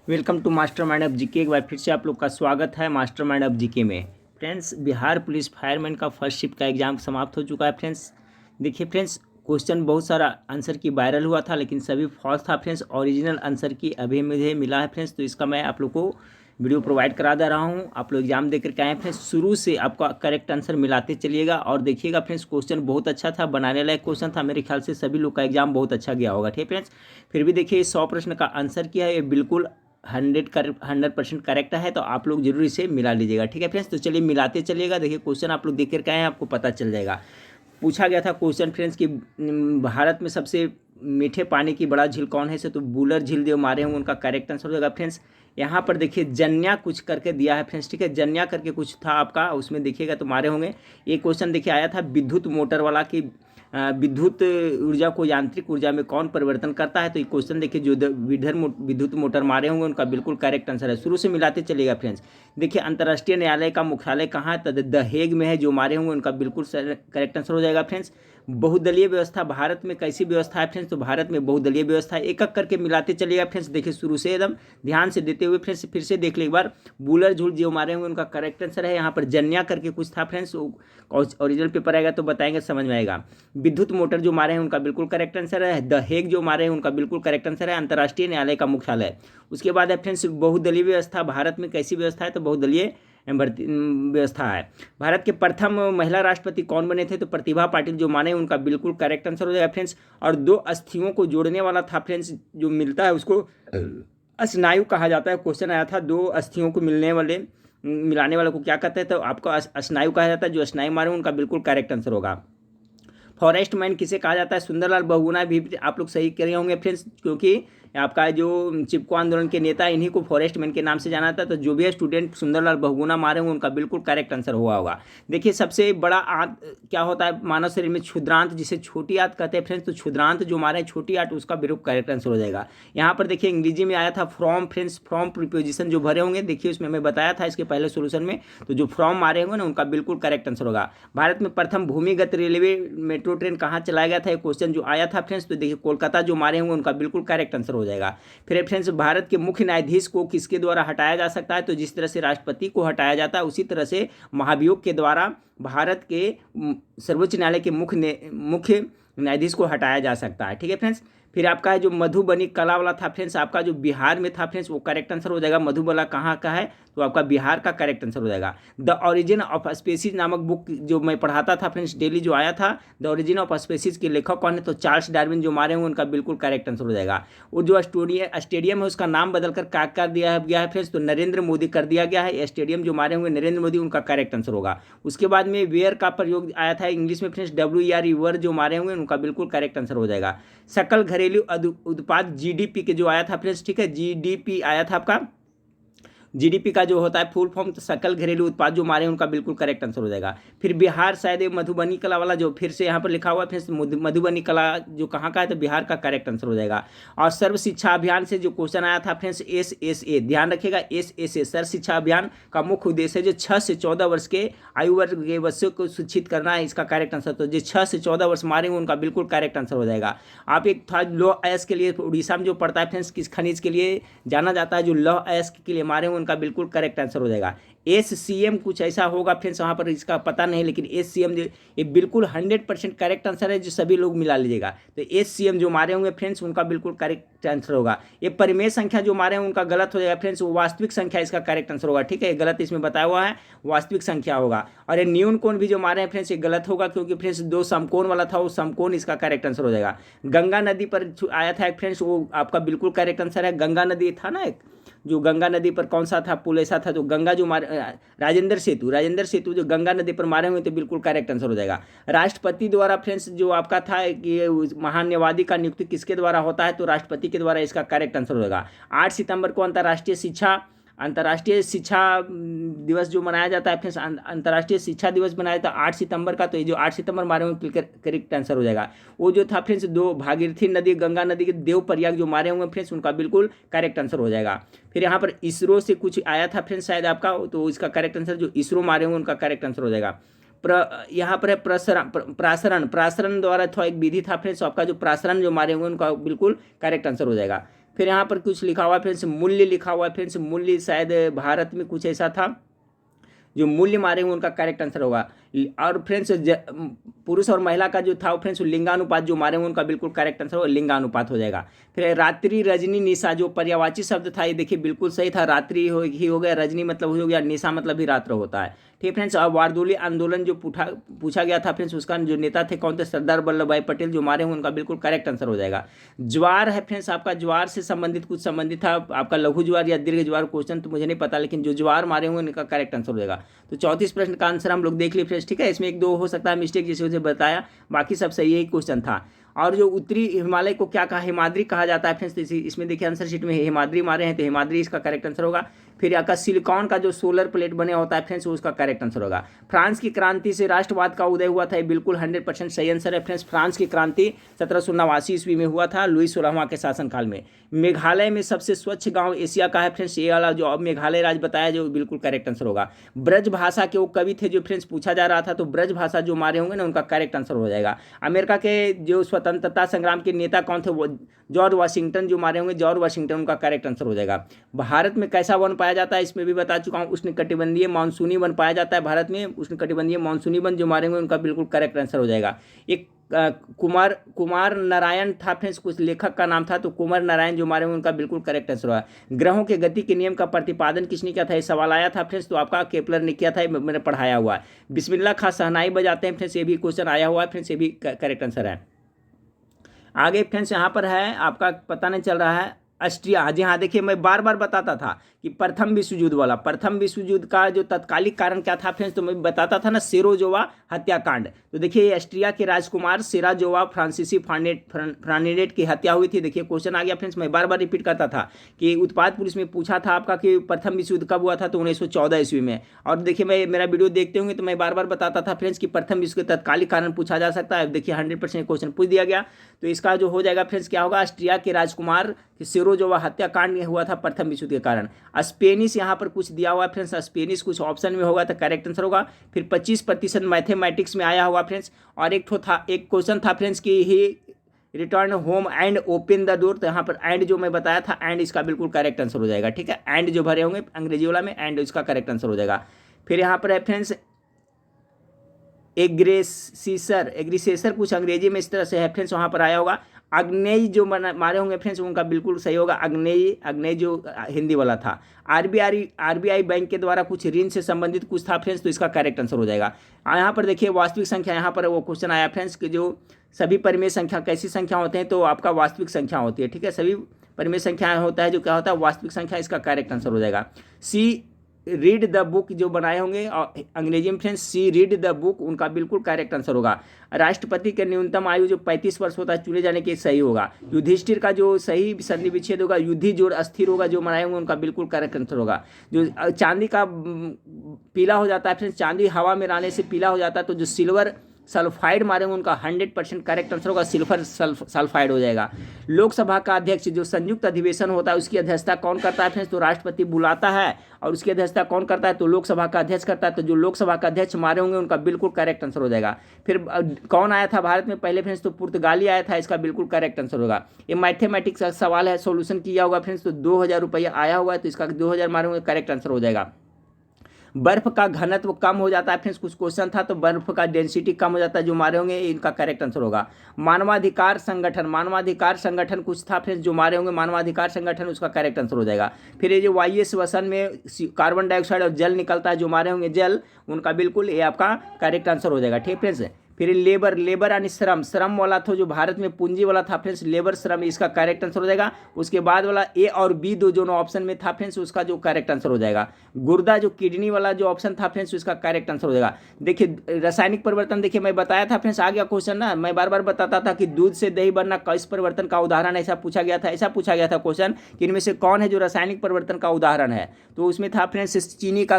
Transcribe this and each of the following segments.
Welcome to master mind of GK. एक बार फिर से आप लोग का स्वागत है मास्टर माइंड ऑफ जीके में। फ्रेंड्स, बिहार पुलिस फायरमैन का फर्स्ट शिफ्ट का एग्जाम समाप्त हो चुका है। फ्रेंड्स देखिए फ्रेंड्स, क्वेश्चन बहुत सारा आंसर की वायरल हुआ था लेकिन सभी फॉल्स था। फ्रेंड्स ओरिजिनल आंसर की अभी मुझे मिला है। फ्रेंड्स तो इसका मैं आप लोग को वीडियो प्रोवाइड करा दे रहा हूँ। आप लोग एग्जाम देकर के आए। फ्रेंड्स शुरू से आपका करेक्ट आंसर मिलाते चलिएगा और देखिएगा। फ्रेंड्स क्वेश्चन बहुत अच्छा था, बनाने लायक क्वेश्चन था। मेरे ख्याल से सभी लोग का एग्जाम बहुत अच्छा गया होगा। ठीक है फ्रेंड्स, फिर भी देखिए 100 प्रश्न का आंसर किया है, ये बिल्कुल 100% करेक्ट है, तो आप लोग जरूर इसे मिला लीजिएगा। ठीक है फ्रेंड्स, तो चलिए मिलाते चलिएगा। देखिए क्वेश्चन आप लोग देख करके आए हैं, आपको पता चल जाएगा। पूछा गया था क्वेश्चन फ्रेंड्स कि भारत में सबसे मीठे पानी की बड़ा झील कौन है। से तो बुलर झील जो मारे होंगे उनका करेक्ट आंसर हो जाएगा। फ्रेंड्स यहाँ पर देखिए जन्या कुछ करके दिया है। फ्रेंड्स ठीक है, जन्या करके कुछ था आपका, उसमें देखिएगा तो मारे होंगे। एक क्वेश्चन देखिए आया था विद्युत मोटर वाला कि विद्युत ऊर्जा को यांत्रिक ऊर्जा में कौन परिवर्तन करता है। तो ये क्वेश्चन देखिए जो विद्युत मोटर मारे होंगे उनका बिल्कुल करेक्ट आंसर है। शुरू से मिलाते चलिएगा। फ्रेंड्स देखिए अंतर्राष्ट्रीय न्यायालय का मुख्यालय कहाँ है, तो द हेग में है। जो मारे होंगे उनका बिल्कुल करेक्ट आंसर हो जाएगा। फ्रेंड्स बहुदलीय व्यवस्था भारत में कैसी व्यवस्था है। फ्रेंड्स तो भारत में बहुदलीय व्यवस्था है। एक एक करके मिलाते चलिएगा। फ्रेंड्स देखिए शुरू से एकदम ध्यान से देते हुए फ्रेंड्स फिर से देख ले एक बार। बुलर झूल जो मारे होंगे उनका करेक्ट आंसर है। यहाँ पर जन्या करके कुछ था। फ्रेंड्स ओरिजिनल पेपर आएगा तो बताएंगे, समझ में आएगा। विद्युत मोटर जो मारे हैं उनका बिल्कुल करेक्ट आंसर है। द हेग जो मारे हैं उनका बिल्कुल करेक्ट आंसर है। अंतर्राष्ट्रीय न्यायालय का मुख्यालय। उसके बाद है फ्रेंड्स बहुदलीय व्यवस्था भारत में कैसी व्यवस्था है, तो बहुदलीय व्यवस्था है। भारत के प्रथम महिला राष्ट्रपति कौन बने थे, तो प्रतिभा पाटिल जो माने उनका बिल्कुल करेक्ट आंसर हो जाएगा। फ्रेंड्स और दो अस्थियों को जोड़ने वाला था। फ्रेंड्स जो मिलता है उसको स्नायु कहा जाता है। क्वेश्चन आया था दो अस्थियों को मिलाने वाले को क्या कहते हैं, तो आपको स्नायु कहा जाता है। जो स्नायु मारे उनका बिल्कुल करेक्ट आंसर होगा। फॉरेस्ट मैन किसे कहा जाता है, सुंदरलाल बहुगुणा भी आप लोग सही करे होंगे फ्रेंड्स, क्योंकि आपका जो चिपको आंदोलन के नेता इन्हीं को फॉरेस्ट मैन के नाम से जाना था। तो जो भी स्टूडेंट सुंदरलाल बहुगुणा मारे होंगे उनका बिल्कुल करेक्ट आंसर हुआ होगा। देखिए सबसे बड़ा आंत क्या होता है मानव शरीर में, क्षुद्रांत, जिसे छोटी आंत कहते हैं। फ्रेंड्स तो क्षुद्रांत जो मारे छोटी आंत उसका बिल्कुल करेक्ट आंसर हो जाएगा। यहाँ पर देखिए अंग्रेजी में आया था फ्रॉम। फ्रेंड्स फ्रॉम प्रीपोजिशन जो भरे होंगे देखिए उसमें मैं बताया था इसके पहले सोल्यूशन में। तो जो फ्रॉम मारे होंगे ना उनका बिल्कुल करेक्ट आंसर होगा। भारत में प्रथम भूमिगत रेलवे मेट्रो ट्रेन कहाँ चलाया गया था, एक क्वेश्चन जो आया था। फ्रेंड्स तो देखिए कोलकाता जो मारे होंगे उनका बिल्कुल करेक्ट आंसर हो जाएगा। फिर फ्रेंड्स भारत के मुख्य न्यायाधीश को किसके द्वारा हटाया जा सकता है, तो जिस तरह से राष्ट्रपति को हटाया जाता है उसी तरह से महाभियोग के द्वारा भारत के सर्वोच्च न्यायालय के मुख्य न्यायाधीश को हटाया जा सकता है। ठीक है फ्रेंड्स, फिर आपका है जो मधुबनी कला वाला था। फ्रेंड्स आपका जो बिहार में था। फ्रेंड्स वो करेक्ट आंसर हो जाएगा। मधुबला कहाँ का है, तो आपका बिहार का करेक्ट आंसर हो जाएगा। द ओरिजिन ऑफ स्पीसीज नामक बुक जो मैं पढ़ाता था फ्रेंड्स डेली जो आया था, द ओरिजिन ऑफ स्पीसीज के लेखक कौन है, तो चार्ल्स डार्विन जो मारे होंगे उनका बिल्कुल करेक्ट आंसर हो जाएगा। वो जो स्टेडियम है उसका नाम बदलकर क्या कर दिया गया है फ्रेंड्स, तो नरेंद्र मोदी कर दिया गया है। स्टेडियम जो मारे होंगे नरेंद्र मोदी उनका करेक्ट आंसर होगा। उसके बाद में वेयर का प्रयोग आया था इंग्लिश में। फ्रेंड्स WER वर जो मारे होंगे उनका बिल्कुल करेक्ट आंसर हो जाएगा। सकल घरेलू उत्पाद GDP के जो आया था फ्रेंड्स, ठीक है GDP आया था आपका। GDP का जो होता है फुल फॉर्म, तो सकल घरेलू उत्पाद जो मारे उनका बिल्कुल करेक्ट आंसर हो जाएगा। फिर बिहार शायद मधुबनी कला वाला जो फिर से यहाँ पर लिखा हुआ है फिर मधुबनी कला जो कहाँ का है, तो बिहार का करेक्ट आंसर हो जाएगा। और सर्व शिक्षा अभियान से जो क्वेश्चन आया था फ्रेंड्स SSA, ध्यान रखिएगा SSA सर्व शिक्षा अभियान का मुख्य उद्देश्य है जो 6 से 14 वर्ष के आयु वर्ग के बच्चों को शिक्षित करना है। इसका करेक्ट आंसर तो जो 6 से 14 वर्ष मारेंगे उनका बिल्कुल करेक्ट आंसर हो जाएगा। आप एक था लौह अयस्क के लिए उड़ीसा में जो पड़ता है फ्रेंड्स, किस खनिज के लिए जाना जाता है, जो लौह अयस्क के लिए मारेंगे उनका बिल्कुल करेक्ट आंसर हो जाएगा। SCM कुछ ऐसा होगा फ्रेंड्स, वहाँ पर इसका पता नहीं, लेकिन SCM जो ये बिल्कुल 100% करेक्ट आंसर है, जो सभी लोग मिला लीजिएगा। तो SCM जो मारे होंगे फ्रेंड्स उनका बिल्कुल करेक्ट आंसर होगा। ये परिमेय संख्या जो मारे हैं उनका गलत हो जाएगा फ्रेंड्स, वो वास्तविक संख्या इसका करेक्ट आंसर होगा। ठीक है, गलत इसमें बताया हुआ है, वास्तविक संख्या होगा। और ये न्यून कोण भी जो मारे हैं फ्रेंड्स ये गलत होगा, क्योंकि फ्रेंड्स दो समकोण वाला था, वो समकोण इसका करेक्ट आंसर हो जाएगा। गंगा नदी पर आया था एक फ्रेंड्स, वो आपका बिल्कुल करेक्ट आंसर है। गंगा नदी था ना एक, जो गंगा नदी पर कौन सा था पुल ऐसा था, जो गंगा जो राजेंद्र सेतु जो गंगा नदी पर मारे हुए, तो बिल्कुल करेक्ट आंसर हो जाएगा। राष्ट्रपति द्वारा फ्रेंड्स जो आपका था कि महान्यायवादी का नियुक्ति किसके द्वारा होता है, तो राष्ट्रपति के द्वारा इसका करेक्ट आंसर होगा। 8 सितंबर को अंतर्राष्ट्रीय शिक्षा दिवस जो मनाया जाता है फ्रेंड्स, अंतर्राष्ट्रीय शिक्षा दिवस बनाया था 8 सितंबर का, तो ये जो 8 सितंबर मारे हुए करेक्ट आंसर हो जाएगा। वो जो था फ्रेंड्स दो भागीरथी नदी गंगा नदी के देव प्रयाग जो मारे हुए फ्रेंड्स उनका बिल्कुल करेक्ट आंसर हो जाएगा। फिर यहाँ पर इसरो से कुछ आया था फ्रेंड्स शायद आपका, तो इसका करेक्ट आंसर जो इसरो मारे हुए उनका करेक्ट आंसर हो जाएगा। यहाँ पर है प्रासरण द्वारा थोड़ा एक विधि था फ्रेंड्स, आपका जो प्रासरण जो मारे हुए उनका बिल्कुल करेक्ट आंसर हो जाएगा। फिर यहाँ पर कुछ लिखा हुआ है फ्रेंड्स, मूल्य लिखा हुआ है फ्रेंड्स, मूल्य शायद भारत में कुछ ऐसा था, जो मूल्य मारे हुए उनका करेक्ट आंसर होगा। और फ्रेंड्स पुरुष और महिला का जो था फ्रेंड्स लिंगानुपात जो मारे हुए उनका बिल्कुल करेक्ट आंसर होगा, लिंगानुपात हो जाएगा। फिर रात्रि रजनी निशा जो पर्यायवाची शब्द था, ये देखिए बिल्कुल सही था, रात्रि ही हो गया, रजनी मतलब हो गया, निशा मतलब भी रात्र होता है। ठीक फ्रेंड्स, और वारदोली आंदोलन जो पूछा गया था फ्रेंड्स, उसका जो नेता थे कौन थे, सरदार वल्लभ भाई पटेल, जो मारे हुए उनका बिल्कुल करेक्ट आंसर हो जाएगा। ज्वार है फ्रेंड्स, आपका ज्वार से संबंधित कुछ संबंधित था, आपका लघु ज्वार या दीर्घ ज्वार क्वेश्चन तो मुझे नहीं पता, लेकिन जो ज्वार मारे हुए उनका करेक्ट आंसर हो जाएगा। तो 34 प्रश्न का आंसर हम लोग देख लिए फ्रेंड्स। ठीक है, इसमें एक दो हो सकता है मिस्टेक, जैसे मुझे बताया, बाकी सब सही, यही क्वेश्चन था। और जो उत्तरी हिमालय को क्या कहा, हिमाद्री कहा जाता है फ्रेंड्स, इसमें देखिए आंसर शीट में हिमाद्री मारे हैं, तो हिमाद्री इसका करेक्ट आंसर होगा। फिर आपका सिलिकॉन का जो सोलर प्लेट बने होता है फ्रेंड्स, उसका करेक्ट आंसर होगा। फ्रांस की क्रांति से राष्ट्रवाद का उदय हुआ था, ये बिल्कुल 100% सही आंसर है फ्रेंड्स। फ्रांस की क्रांति 1789 ईस्वी में हुआ था, लुई 16वां के शासनकाल में। मेघालय में सबसे स्वच्छ गांव एशिया का है फ्रेंड्स, ये वाला जो अब मेघालय राज्य बताया, जो बिल्कुल करेक्ट आंसर होगा। ब्रज भाषा के वो कवि थे जो फ्रेंड्स पूछा जा रहा था, तो ब्रज भाषा जो मारे होंगे ना, उनका करेक्ट आंसर हो जाएगा। अमेरिका के जो स्वतंत्रता संग्राम के नेता कौन थे, वो जॉर्ज वाशिंगटन जो मारे होंगे, जॉर्ज वाशिंगटन, उनका करेक्ट आंसर हो जाएगा। भारत में कैसा वन पाया जाता है, इसमें भी बता चुका हूँ, उष्णकटिबंधीय मानसूनी वन पाया जाता है भारत में, उष्णकटिबंधीय मानसूनी वन जो मारेंगे उनका बिल्कुल करेक्ट आंसर हो जाएगा। एक कुमार नारायण था फ्रेंड्स, कुछ लेखक का नाम था, तो कुमार नारायण जो मारे हुए उनका बिल्कुल करेक्ट आंसर हुआ। ग्रहों के गति के नियम का प्रतिपादन किसने किया था, ये सवाल आया था फ्रेंड्स, तो आपका केपलर ने किया था, मैंने पढ़ाया हुआ है। बिस्मिल्लाह खां शहनाई बजाते हैं फ्रेंड्स, ये भी क्वेश्चन आया हुआ है फ्रेंड्स, ये भी करेक्ट आंसर है। आगे फ्रेंड्स यहाँ पर है, आपका पता नहीं चल रहा है, ऑस्ट्रिया। जी हाँ, देखिए मैं बार बार बताता था कि प्रथम विश्व युद्ध वाला, प्रथम विश्व युद्ध का जो तत्कालिक कारण क्या था फ्रेंड्स, तो मैं बताता था ना, सेरोजोवा हत्याकांड। तो देखिए ऑस्ट्रिया के राजकुमार सेराजोवा फ्रांसीसी फ्रानिडेट की हत्या हुई थी। देखिए क्वेश्चन आ गया फ्रेंड्स, मैं बार बार रिपीट करता था कि उत्पाद पुलिस में पूछा था आपका कि प्रथम विश्व युद्ध कब हुआ था, तो 1914 ईस्वी में। और देखिए मैं मेरा वीडियो देखते होंगे तो मैं बार बार बताता था फ्रेंड्स कि प्रथम विश्व के तत्कालिक कारण पूछा जा सकता है। देखिए 100% क्वेश्चन पूछ दिया गया, तो इसका जो हो जाएगा फ्रेंड्स क्या होगा, ऑस्ट्रिया के राजकुमार सेरोजोवा हत्याकांड हुआ था प्रथम विश्व युद्ध के कारण। स्पेनिश यहाँ पर कुछ दिया हुआ है फ्रेंड्स, स्पेनिश कुछ ऑप्शन में होगा तो करेक्ट आंसर होगा। फिर 25% मैथमेटिक्स में आया हुआ फ्रेंड्स। और एक क्वेश्चन था फ्रेंड्स कि he return home and open the door, तो यहाँ पर एंड जो मैं बताया था, एंड इसका बिल्कुल करेक्ट आंसर हो जाएगा। ठीक है, एंड जो भरे होंगे अंग्रेजी वाला में, एंड इसका करेक्ट आंसर हो जाएगा। फिर यहाँ पर है फ्रेंड्स एग्रीसेसर कुछ अंग्रेजी में इस तरह से है फ्रेंड्स, वहाँ पर आया होगा। अग्नेय जो मारे होंगे फ्रेंड्स, उनका बिल्कुल सही होगा, अग्नेय जो हिंदी वाला था। आरबीआई बैंक के द्वारा कुछ ऋण से संबंधित कुछ था फ्रेंड्स, तो इसका करेक्ट आंसर हो जाएगा। यहाँ पर देखिए वास्तविक संख्या, यहाँ पर वो क्वेश्चन आया फ्रेंड्स कि जो सभी परिमेय संख्या कैसी संख्या होते हैं, तो आपका वास्तविक संख्या होती है। ठीक है, सभी परिमेय संख्या होता है जो क्या होता है, वास्तविक संख्या, इसका करेक्ट आंसर हो जाएगा। सी रीड द बुक जो बनाए होंगे और अंग्रेजी में friends, C read the book, उनका बिल्कुल करेक्ट आंसर होगा। राष्ट्रपति के न्यूनतम आयु जो 35 वर्ष होता है चुने जाने के सही होगा। युधिष्ठिर का जो सही संधि विच्छेद होगा, युद्धि जोड़ अस्थिर होगा, जो बनाए होंगे उनका बिल्कुल करेक्ट आंसर होगा। जो चांदी का पीला हो जाता है फ्रेंड्स, चांदी हवा में रहने से पीला हो जाता है, तो जो सिल्वर सल्फाइड मारेंगे उनका 100% करेक्ट आंसर होगा, सिल्फर सल्फाइड हो जाएगा। लोकसभा का अध्यक्ष जो संयुक्त अधिवेशन होता है उसकी अध्यक्षता कौन करता है फ्रेंड्स, तो राष्ट्रपति बुलाता है, और उसकी अध्यक्षता कौन करता है, तो लोकसभा का अध्यक्ष करता है। तो जो लोकसभा का अध्यक्ष मारे होंगे उनका बिल्कुल करेक्ट आंसर हो जाएगा। फिर कौन आया था भारत में पहले फ्रेंड्स, तो पुर्तगाली आया था, इसका बिल्कुल करेक्ट आंसर होगा। ये मैथमेटिक्स का सवाल है, सोल्यूशन किया होगा फ्रेंड्स, तो 2000 रुपया आया हुआ है, तो इसका 2000 मारे होंगे, करेक्ट आंसर हो जाएगा। बर्फ का घनत्व कम हो जाता है फ्रेंड्स, कुछ क्वेश्चन था, तो बर्फ का डेंसिटी कम हो जाता है, जो मारे होंगे इनका करेक्ट आंसर होगा। मानवाधिकार संगठन कुछ था फ्रेंड्स, जो मारे होंगे मानवाधिकार संगठन, उसका करेक्ट आंसर हो जाएगा। फिर ये जो वायु श्वसन में कार्बन डाइऑक्साइड और जल निकलता है, जो मारे होंगे जल, उनका बिल्कुल ये आपका करेक्ट आंसर हो जाएगा। ठीक फ्रेंड्स, फिर लेबर यानी श्रम वाला था, जो भारत में पूंजी वाला था फ्रेंड्स, लेबर श्रम, इसका करेक्ट आंसर हो जाएगा। उसके बाद वाला ए और बी दोनों ऑप्शन में था फ्रेंड्स, उसका जो करेक्ट आंसर हो जाएगा। गुर्दा जो किडनी वाला जो ऑप्शन था फ्रेंड्स, उसका करेक्ट आंसर हो जाएगा। देखिए रासायनिक परिवर्तन, देखिए मैं बताया था फ्रेंड्स, आ गया क्वेश्चन ना, मैं बार बार बताता था कि दूध से दही बनना किस परिवर्तन का उदाहरण, ऐसा पूछा गया था क्वेश्चन कि इनमें से कौन है जो रासायनिक परिवर्तन का उदाहरण है, तो उसमें था फ्रेंड्स चीनी का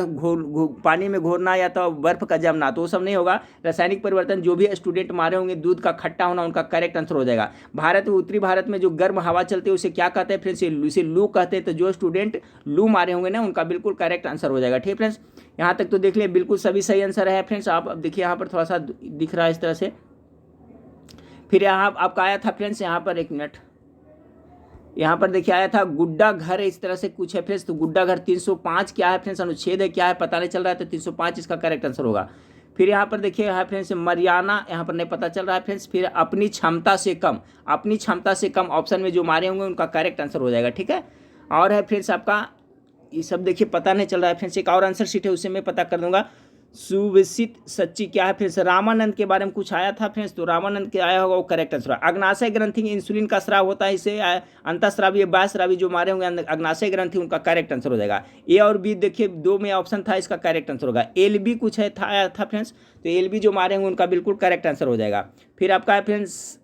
पानी में घोरना या तो बर्फ का जमना, तो वो सब नहीं होगा। रासायनिक परिवर्तन जो भी स्टूडेंट मारे होंगे, दूध का खट्टा होना, उनका करेक्ट आंसर हो जाएगा। भारत में उत्तरी भारत में जो गर्म हवा चलती है उसे क्या कहते हैं फ्रेंड्स, इसे लू कहते हैं, तो जो स्टूडेंट लू मारे होंगे ना, उनका बिल्कुल करेक्ट आंसर हो जाएगा। ठीक फ्रेंड्स, यहाँ तक तो देख लिया, बिल्कुल सभी सही आंसर है फ्रेंड्स। आप अब देखिए यहाँ पर थोड़ा सा दिख रहा है इस तरह से। फिर यहाँ आपका आया था फ्रेंड्स, यहाँ पर एक मिनट, यहाँ पर देखिए आया था गुड्डा घर, इस तरह से कुछ है फ्रेंड्स। तो गुड्डा घर 305 क्या है फ्रेंड्स, अनुच्छेद है, क्या है पता नहीं चल रहा है, तो 305 इसका करेक्ट आंसर होगा। फिर यहाँ पर देखिए है फ्रेंड्स मरियाना, यहाँ पर नहीं पता चल रहा है फ्रेंड्स। फिर अपनी क्षमता से कम, अपनी क्षमता से कम ऑप्शन में जो मारे होंगे उनका करेक्ट आंसर हो जाएगा, ठीक है। और है फ्रेंड्स आपका ये सब देखिए पता नहीं चल रहा है फ्रेंड्स। एक और आंसर शीट है उसे मैं पता कर दूंगा। सुविसित सच्ची क्या है फ्रेंड्स, रामानंद के बारे में कुछ आया था फ्रेंड्स, तो रामानंद के आया होगा वो करेक्ट आंसर है। अग्नाशय ग्रंथि इंसुलिन का स्राव होता है, इसे अंतःस्रावी बाह्यस्रावी जो मारे होंगे अग्नाशय ग्रंथि, उनका करेक्ट आंसर हो जाएगा। ए और बी देखिए दो में ऑप्शन था, इसका करेक्ट आंसर होगा। एल बी कुछ है आया था फ्रेंड्स, तो एल बी जो मारे होंगे उनका बिल्कुल करेक्ट आंसर हो जाएगा। फिर आपका है फ्रेंड्स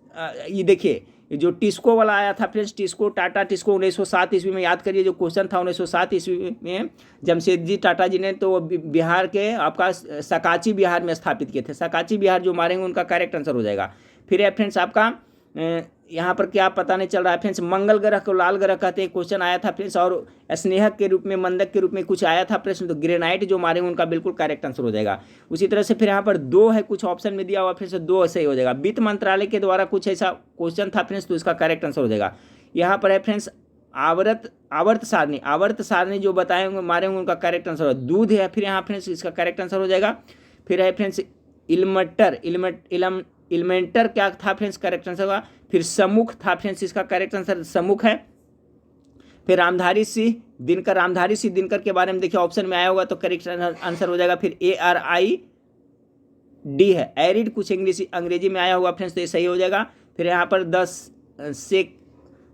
ये देखिए जो टिस्को वाला आया था फ्रेंड्स, टिस्को टाटा टिस्को 1907 ईस्वी में, याद करिए जो क्वेश्चन था 1907 ईस्वी में जमशेदजी टाटा जी ने तो बिहार के आपका सकाची बिहार में स्थापित किए थे। सकाची बिहार जो मारेंगे उनका करेक्ट आंसर हो जाएगा। फिर है फ्रेंड्स आपका यहाँ पर क्या पता नहीं चल रहा है फ्रेंड्स, मंगल ग्रह को लाल ग्रह कहते हैं, क्वेश्चन आया था फ्रेंड्स। और स्नेहक के रूप में, मंदक के रूप में कुछ आया था प्रश्न, तो ग्रेनाइट जो मारेंगे उनका बिल्कुल करेक्ट आंसर हो जाएगा। उसी तरह से फिर यहाँ पर दो है, कुछ ऑप्शन में दिया हुआ फिर से दो सही हो जाएगा। वित्त मंत्रालय के द्वारा कुछ ऐसा क्वेश्चन था फ्रेंड्स, तो इसका करेक्ट आंसर हो जाएगा। यहाँ पर है फ्रेंड्स आवर्त सारणी जो बताए होंगे मारे होंगे उनका करेक्ट आंसर होगा। दूध है फिर यहाँ फ्रेंड्स, इसका करेक्ट आंसर हो जाएगा। फिर है फ्रेंड्स इलमेंटर क्या था फ्रेंड्स, करेक्ट आंसर होगा। फिर सम्मुख था फ्रेंड्स, इसका करेक्ट आंसर सम्मुख है। फिर रामधारी सिंह दिनकर के बारे में देखिए ऑप्शन में आया होगा तो करेक्ट आंसर हो जाएगा। फिर ARID है, एरिड कुछ अंग्रेजी में आया होगा फ्रेंड्स, तो ये सही हो जाएगा। फिर यहाँ पर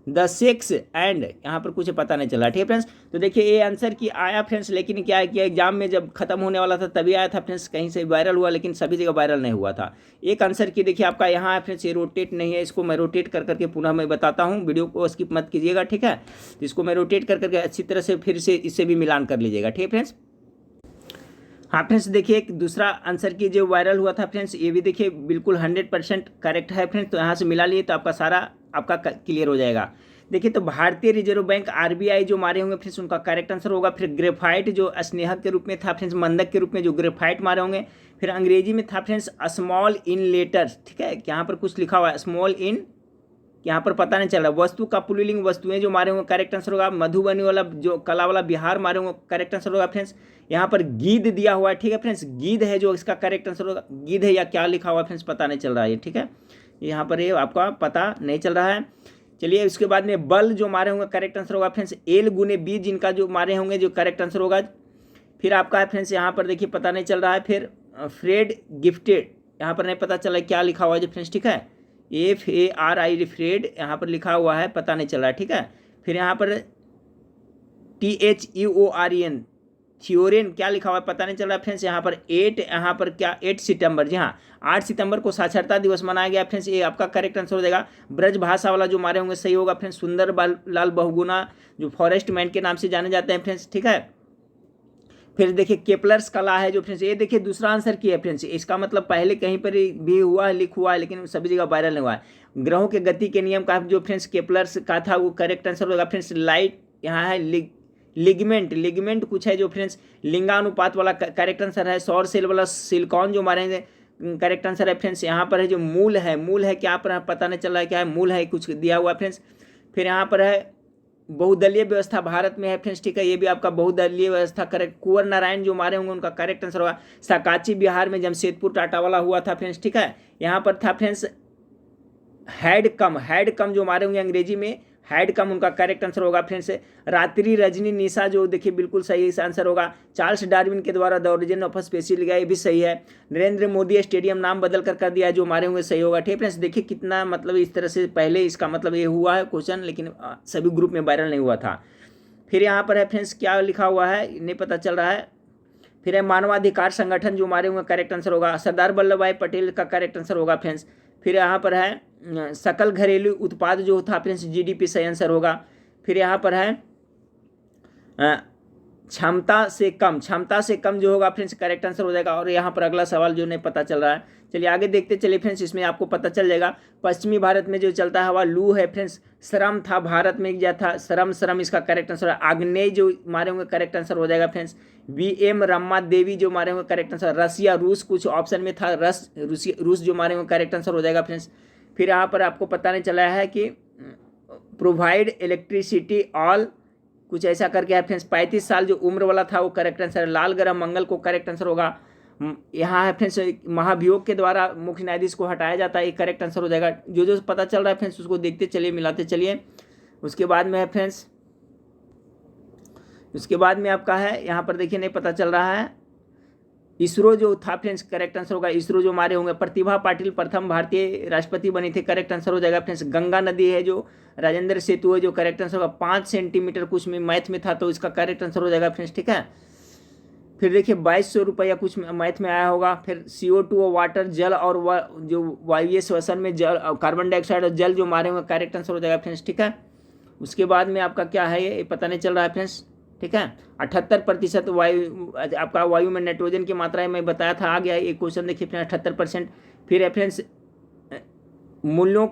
द सेक्स एंड यहाँ पर कुछ पता नहीं चला, ठीक है फ्रेंड्स। तो देखिए ये आंसर की आया फ्रेंड्स, लेकिन क्या है कि एग्जाम में जब खत्म होने वाला था तभी आया था फ्रेंड्स, कहीं से वायरल हुआ लेकिन सभी जगह वायरल नहीं हुआ था। एक आंसर की देखिए आपका यहाँ है फ्रेंड्स, ये रोटेट नहीं है, इसको मैं रोटेट कर करके पुनः मैं बताता हूँ, वीडियो को स्किप मत कीजिएगा, ठीक है। तो इसको मैं रोटेट कर करके अच्छी तरह से फिर से इससे भी मिलान कर लीजिएगा, ठीक है फ्रेंड्स। हाँ फ्रेंड्स देखिए एक दूसरा आंसर की जो वायरल हुआ था फ्रेंड्स, ये भी देखिए बिल्कुल 100% करेक्ट है फ्रेंड्स, तो यहाँ से मिला लिए तो आपका सारा आपका क्लियर हो जाएगा। देखिए तो भारतीय रिजर्व बैंक RBI जो मारे होंगे फ्रेंड्स उनका करेक्ट आंसर होगा। फिर ग्रेफाइट जो स्नेहक के रूप में था फ्रेंड्स, मंदक के रूप में जो ग्रेफाइट मारे होंगे। फिर अंग्रेजी में था फ्रेंड्स स्मॉल इन लेटर्स, ठीक है, यहाँ पर कुछ लिखा हुआ है स्मॉल इन, यहाँ पर पता नहीं चल रहा। वस्तु का पुल्लिंग वस्तुएं जो मारे होंगे करेक्ट आंसर होगा। मधुबनी वाला जो कला वाला बिहार मारे होंगे करेक्ट आंसर होगा फ्रेंड्स। यहाँ पर गीद दिया हुआ है, ठीक है फ्रेंड्स, गीद है जो इसका करेक्ट आंसर होगा। गीद है या क्या लिखा हुआ है फ्रेंड्स पता नहीं चल रहा है, ठीक है, यहाँ पर ये आपका पता नहीं चल रहा है। चलिए उसके बाद में बल जो मारे होंगे करेक्ट आंसर होगा फ्रेंड्स। L गुने B जिनका जो मारे होंगे जो करेक्ट आंसर होगा। फिर आपका है फ्रेंड्स यहाँ पर देखिए पता नहीं चल रहा है। फिर फ्रेड गिफ्टेड, यहाँ पर नहीं पता चला क्या लिखा हुआ है फ्रेंड्स, ठीक है, FARI फ्रेड यहाँ पर लिखा हुआ है, पता नहीं चल रहा है, ठीक है। फिर यहाँ पर THEOREN थियोरेन क्या लिखा हुआ है पता नहीं चल रहा है फ्रेंड्स। यहाँ पर 8 यहाँ पर क्या 8 सितंबर, जी हाँ 8 सितंबर को साक्षरता दिवस मनाया गया फ्रेंड्स, ये आपका करेक्ट आंसर हो जाएगा। ब्रज भाषा वाला जो मारे होंगे सही होगा फ्रेंड्स। सुंदर लाल बहुगुणा जो फॉरेस्ट मैन के नाम से जाने जाते हैं फ्रेंड्स, ठीक है। फिर देखिए केपलर्स कला है जो फ्रेंड्स, ये देखिए दूसरा आंसर की है फ्रेंड्स, इसका मतलब पहले कहीं पर भी हुआ है, लिख हुआ है, लेकिन सभी जगह वायरल नहीं हुआ है। ग्रहों के गति के नियम का जो फ्रेंड्स केपलर्स का था वो करेक्ट आंसर होगा फ्रेंड्स। लाइट यहाँ है लिगमेंट कुछ है जो फ्रेंड्स लिंगानुपात वाला करेक्ट आंसर है। सौर सेल वाला सिलिकॉन जो मारेंगे करेक्ट आंसर है फ्रेंड्स। यहाँ पर है जो मूल है क्या पर पता नहीं चल रहा है क्या है, मूल है कुछ दिया हुआ फ्रेंड्स। फिर यहाँ पर है बहुदलीय व्यवस्था भारत में है फ्रेंड्स, ठीक है, ये भी आपका बहुदलीय व्यवस्था करेक्ट। कुंवर नारायण जो मारे होंगे उनका करेक्ट आंसर होगा। सकाची बिहार में जमशेदपुर टाटा वाला हुआ था फ्रेंड्स, ठीक है। यहाँ पर था फ्रेंड्स हैड कम जो मारे होंगे अंग्रेजी में हैड कम, उनका करेक्ट आंसर होगा फ्रेंड्स। रात्रि रजनी निशा जो देखिए बिल्कुल सही आंसर होगा। चार्ल्स डार्विन के द्वारा द ओरिजिन ऑफ स्पीशीज लिखा, ये भी सही है। नरेंद्र मोदी स्टेडियम नाम बदल कर दिया है जो मारे होंगे सही होगा, ठीक है फ्रेंड्स। देखिए कितना मतलब इस तरह से पहले इसका मतलब ये हुआ है क्वेश्चन, लेकिन सभी ग्रुप में वायरल नहीं हुआ था। फिर यहाँ पर है फ्रेंड्स क्या लिखा हुआ है नहीं पता चल रहा है। फिर है मानवाधिकार संगठन जो मारे होंगे करेक्ट आंसर होगा। सरदार वल्लभ भाई पटेल का करेक्ट आंसर होगा फ्रेंड्स। फिर यहाँ पर है सकल घरेलू उत्पाद जो था फ्रेंड्स GDP सही आंसर होगा। फिर यहाँ पर है क्षमता से कम जो होगा फ्रेंड्स करेक्ट आंसर हो जाएगा। और यहाँ पर अगला सवाल जो नहीं पता चल रहा है, चलिए आगे देखते चलिए फ्रेंड्स, इसमें आपको पता चल जाएगा। पश्चिमी भारत में जो चलता है वह लू है फ्रेंड्स। श्रम था भारत में क्या था, श्रम इसका करेक्ट आंसर है। आग्नेय जो मारे होंगे करेक्ट आंसर हो जाएगा फ्रेंड्स। VM रमा देवी जो मारे होंगे करेक्ट आंसर। रसिया रूस कुछ ऑप्शन में था, रूस जो मारे होंगे करेक्ट आंसर हो जाएगा फ्रेंड्स। फिर यहाँ पर आपको पता नहीं चला है कि प्रोवाइड इलेक्ट्रिसिटी ऑल, कुछ ऐसा करके है फ्रेंड्स। 35 साल जो उम्र वाला था वो करेक्ट आंसर है। लाल ग्रह मंगल को करेक्ट आंसर होगा। यहाँ है फ्रेंड्स महाभियोग के द्वारा मुख्य न्यायाधीश को हटाया जाता है, ये करेक्ट आंसर हो जाएगा। जो जो पता चल रहा है फ्रेंड्स उसको देखते चलिए, मिलाते चलिए। उसके बाद में है फ्रेंड्स, उसके बाद में आपका है यहाँ पर देखिए नहीं पता चल रहा है। इसरो जो था फ्रेंड्स करेक्ट आंसर होगा। इसरो जो मारे होंगे। प्रतिभा पाटिल प्रथम भारतीय राष्ट्रपति बनी थी, करेक्ट आंसर हो जाएगा फ्रेंड्स। गंगा नदी है जो राजेंद्र सेतु है जो करेक्ट आंसर होगा। 5 सेंटीमीटर कुछ में मैथ में था तो इसका करेक्ट आंसर हो जाएगा फ्रेंड्स, ठीक है। फिर देखिए 2200 रुपया कुछ मैथ में आया होगा। फिर CO2 और वाटर जल और जो वायु श्वसन में जल कार्बन डाइऑक्साइड और जल जो मारे होंगे करेक्ट आंसर हो जाएगा फ्रेंड्स, ठीक है। उसके बाद में आपका क्या है ये पता नहीं चल रहा है फ्रेंड्स, ठीक है। 78% वायु आपका वायु में नाइट्रोजन की मात्रा है, मैं बताया था, आ गया एक क्वेश्चन देखिए फ्रेंड्स 78%। फिर है फ्रेंड्स मूल्यों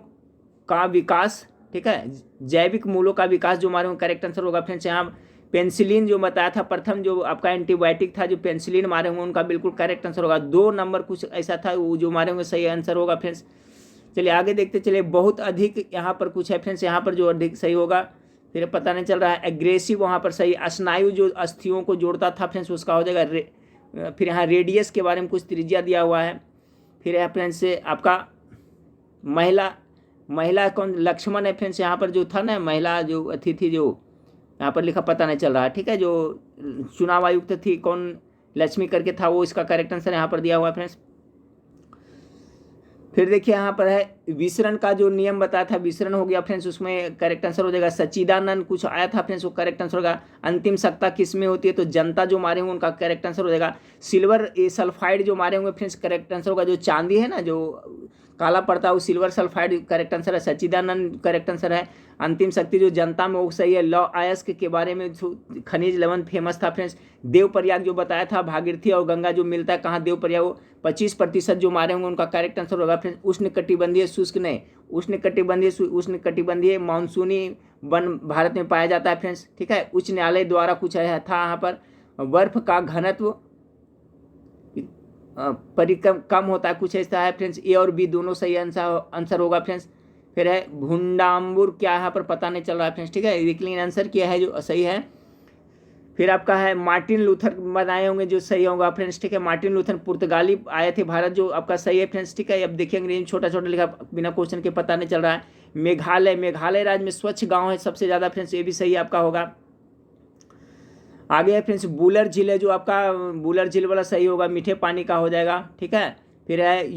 का विकास, ठीक है, जैविक मूल्यों का विकास जो हमारे करेक्ट आंसर होगा फ्रेंड्स। यहाँ पेंसिलिन जो बताया था प्रथम जो आपका एंटीबायोटिक था जो पेंसिलिन मारे होंगे उनका बिल्कुल करेक्ट आंसर होगा। 2 नंबर कुछ ऐसा था वो जो मारे होंगे सही आंसर होगा फ्रेंड्स। चलिए आगे देखते चलिए। बहुत अधिक यहाँ पर कुछ है फ्रेंड्स, यहाँ पर जो अधिक सही होगा फिर पता नहीं चल रहा है। एग्रेसिव वहाँ पर सही। स्नायु जो अस्थियों को जोड़ता था फ्रेंड्स उसका हो जाएगा। फिर यहाँ रेडियस के बारे में कुछ त्रिज्या दिया हुआ है। फिर है फ्रेंड्स आपका महिला कौन, लक्ष्मण है फ्रेंड्स। यहाँ पर जो था ना महिला जो अतिथि जो यहाँ पर लिखा पता नहीं चल रहा है, ठीक है। जो चुनाव आयुक्त थी कौन, लक्ष्मी करके था, वो इसका करेक्ट आंसर यहाँ पर दिया हुआ है फ्रेंड्स। फिर देखिए यहाँ पर है विसरण का जो नियम बताया था, विसरण हो गया फ्रेंड्स, उसमें करेक्ट आंसर हो जाएगा। सच्चिदानंद कुछ आया था फ्रेंड्स, वो करेक्ट आंसर होगा। अंतिम सत्ता किस में होती है, तो जनता जो मारे होंगे उनका करेक्ट आंसर हो जाएगा। सिल्वर सल्फाइड जो मारे होंगे फ्रेंड्स करेक्ट आंसर होगा। जो चांदी है ना जो काला पड़ता है वो सिल्वर सल्फाइड करेक्ट आंसर है। सच्चिदानंद करेक्ट आंसर है। अंतिम शक्ति जो जनता में वो सही है। लौ अयस्क के बारे में खनिज लवण फेमस था फ्रेंड्स। देवप्रयाग जो बताया था भागीरथी और गंगा जो मिलता है कहाँ, देवप्रयाग, वो 25% जो मारे होंगे उनका करेक्ट आंसर होगा फ्रेंड्स। उष्णकटिबंधीय शुष्क नहीं, उष्णकटिबंधीय मानसूनी वन भारत में पाया जाता है फ्रेंड्स, ठीक है। उच्च न्यायालय द्वारा कुछ था यहाँ पर। बर्फ का घनत्व परिकम कम होता है, कुछ ऐसा है फ्रेंड्स। ए और बी दोनों सही आंसर होगा फ्रेंड्स। फिर है भुंडाम्बुर, क्या यहाँ पर पता नहीं चल रहा है फ्रेंड्स, ठीक है। लेकिन आंसर क्या है जो सही है। फिर आपका है मार्टिन लूथर बनाए होंगे जो सही होगा फ्रेंड्स, ठीक है। मार्टिन लूथर पुर्तगाली आए थे भारत जो आपका सही है फ्रेंड्स, ठीक है। अब देखिए अंग्रेजी छोटा छोटा लिखा बिना क्वेश्चन के पता नहीं चल रहा है। मेघालय राज्य में स्वच्छ गाँव है सबसे ज़्यादा फ्रेंड्स, ये भी सही आपका होगा। आगे है फ्रेंड्स बुलर झील है जो आपका बुलर झील वाला सही होगा, मीठे पानी का हो जाएगा, ठीक है। फिर है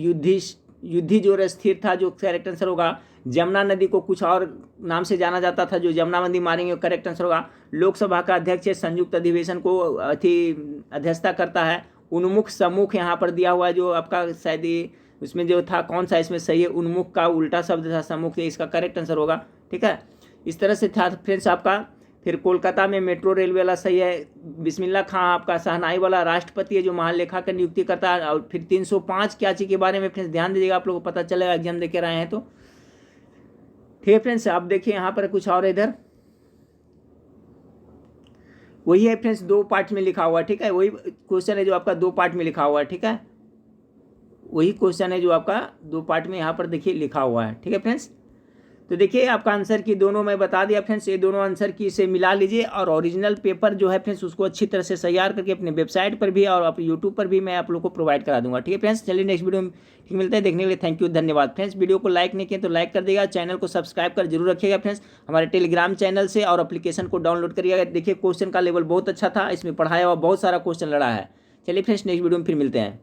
युद्धि जो स्थिर था जो करेक्ट आंसर होगा। जमुना नदी को कुछ और नाम से जाना जाता था जो जमुना नदी मारेंगे करेक्ट आंसर होगा। लोकसभा का अध्यक्ष संयुक्त अधिवेशन को अध्यक्षता करता है। उन्मुख सम्मुख यहाँ पर दिया हुआ है जो आपका शायद उसमें जो था कौन सा इसमें सही है, उन्मुख का उल्टा शब्द था सम्मुख, इसका करेक्ट आंसर होगा, ठीक है। इस तरह से था फ्रेंड्स आपका। फिर कोलकाता में मेट्रो रेलवे वाला सही है। बिस्मिल्ला खां आपका शहनाई वाला राष्ट्रपति है जो महालेखा का नियुक्ति करता है। और फिर 305 क्या चीज़ के बारे में फ्रेंड्स ध्यान दीजिएगा, आप लोगों को पता चलेगा एग्जाम दे के रहे हैं तो, ठीक है फ्रेंड्स। आप देखिए यहाँ पर कुछ और इधर वही है फ्रेंड्स, 2 पार्ट में लिखा हुआ है, ठीक है। वही क्वेश्चन है जो आपका 2 पार्ट में लिखा हुआ है, ठीक है। वही क्वेश्चन है जो आपका 2 पार्ट में यहाँ पर देखिए लिखा हुआ है, ठीक है फ्रेंड्स। तो देखिए आपका आंसर की दोनों मैं बता दिया फ्रेंड्स, ये दोनों आंसर की इसे मिला लीजिए और ओरिजिनल पेपर जो है फ्रेंड्स उसको अच्छी तरह से तैयार करके अपने वेबसाइट पर भी और अपने यूट्यूब पर भी मैं आप लोग को प्रोवाइड करा दूंगा, ठीक है फ्रेंड्स। चलिए नेक्स्ट वीडियो में ठीक मिलता है, देखने के लिए थैंक यू, धन्यवाद फ्रेंड्स। वीडियो को लाइक नहीं किए तो लाइक कर देगा, चैनल को सब्सक्राइब कर जरूर रखिएगा फ्रेंड्स। हमारे टेलीग्राम चैनल से और एप्लीकेशन को डाउनलोड करिएगा। देखिए क्वेश्चन का लेवल बहुत अच्छा था, इसमें पढ़ाया हुआ बहुत सारा क्वेश्चन लड़ा है। चलिए फ्रेंड्स नेक्स्ट वीडियो में फिर मिलते हैं।